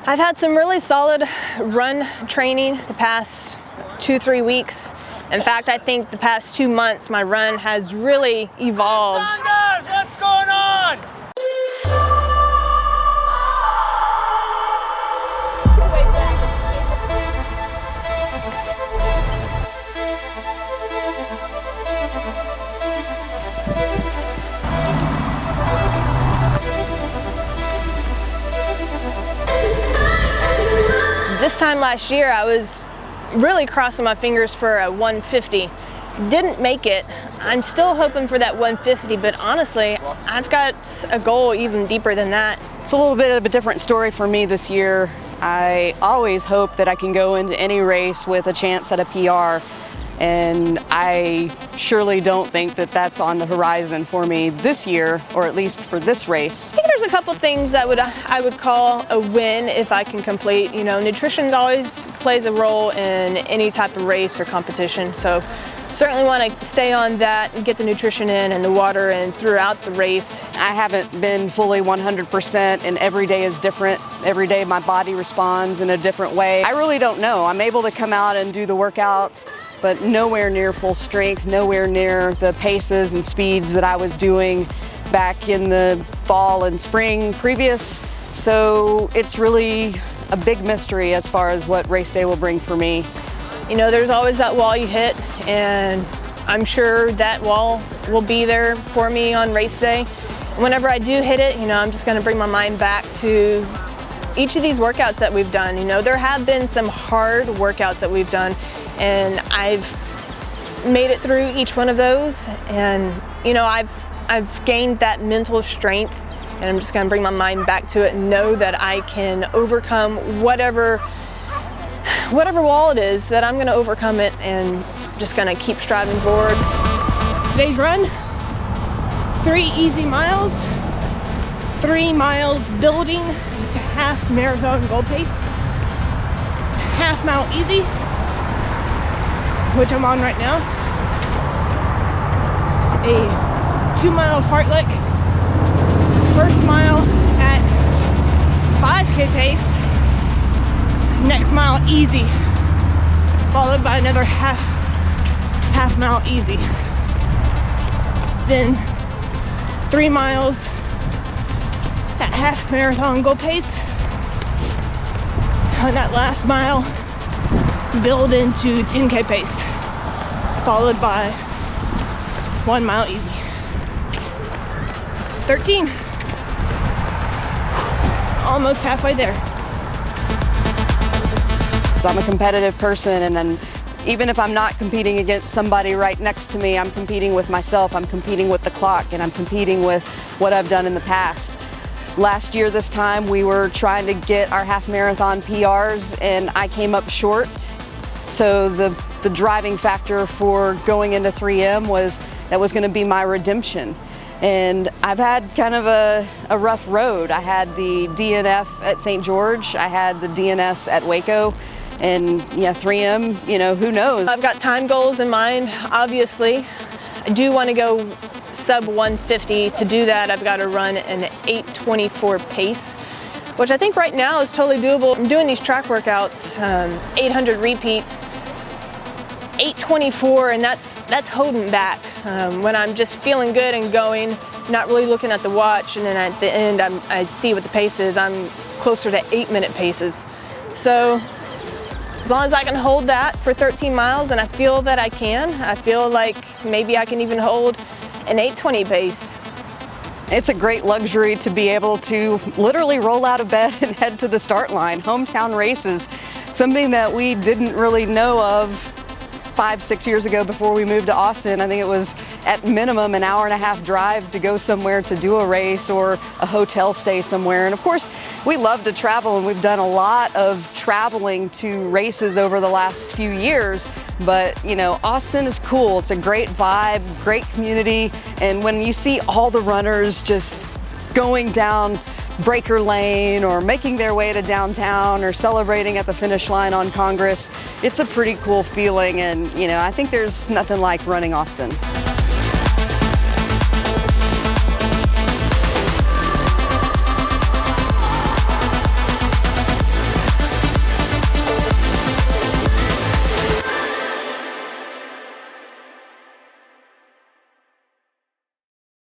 I've had some really solid run training the past 2-3 weeks. In fact, I think the past 2 months my run has really evolved. Saunders, what's going on? This time last year, I was really crossing my fingers for a 150. Didn't make it. I'm still hoping for that 150, but honestly, I've got a goal even deeper than that. It's a little bit of a different story for me this year. I always hope that I can go into any race with a chance at a PR, and I surely don't think that that's on the horizon for me this year, or at least for this race. I think there's a couple things I would call a win if I can complete. You know, nutrition always plays a role in any type of race or competition, so certainly want to stay on that and get the nutrition in and the water in throughout the race. I haven't been fully 100%, and every day is different. Every day my body responds in a different way. I really don't know. I'm able to come out and do the workouts, but nowhere near full strength, nowhere near the paces and speeds that I was doing back in the fall and spring previous. So it's really a big mystery as far as what race day will bring for me. You know, there's always that wall you hit, and I'm sure that wall will be there for me on race day. Whenever I do hit it, you know, I'm just gonna bring my mind back to each of these workouts that we've done. You know, there have been some hard workouts that we've done, and I've made it through each one of those, and you know, I've gained that mental strength, and I'm just gonna bring my mind back to it and know that I can overcome whatever wall it is, that I'm gonna overcome it and just gonna keep striving forward. Today's run, 3 easy miles, 3 miles building to half marathon goal pace, half mile easy, which I'm on right now, a 2-mile fartlek, first mile at 5K pace, next mile easy, followed by another half mile easy. Then 3 miles at half marathon goal pace. On that last mile, build into 10K pace, followed by 1 mile easy. 13. Almost halfway there. I'm a competitive person, and then even if I'm not competing against somebody right next to me, I'm competing with myself, I'm competing with the clock, and I'm competing with what I've done in the past. Last year this time we were trying to get our half marathon PRs, and I came up short. So the driving factor for going into 3M was that was going to be my redemption. And I've had kind of a rough road. I had the DNF at St. George, I had the DNS at Waco, and yeah, 3M, you know, who knows? I've got time goals in mind, obviously. I do want to go sub 150. To do that, I've got to run an 8:24 pace, which I think right now is totally doable. I'm doing these track workouts, 800 repeats, 8:24, and that's holding back. When I'm just feeling good and going, not really looking at the watch, and then at the end I see what the pace is. I'm closer to 8-minute paces. So as long as I can hold that for 13 miles, and I feel that I can, I feel like maybe I can even hold an 8:20 pace. It's a great luxury to be able to literally roll out of bed and head to the start line. Hometown races, something that we didn't really know of 5-6 years ago before we moved to Austin. I think it was at minimum an hour-and-a-half drive to go somewhere to do a race or a hotel stay somewhere. And of course, we love to travel, and we've done a lot of traveling to races over the last few years. But you know, Austin is cool. It's a great vibe, great community. And when you see all the runners just going down Breaker Lane or making their way to downtown or celebrating at the finish line on Congress, it's a pretty cool feeling. And you know, I think there's nothing like running Austin.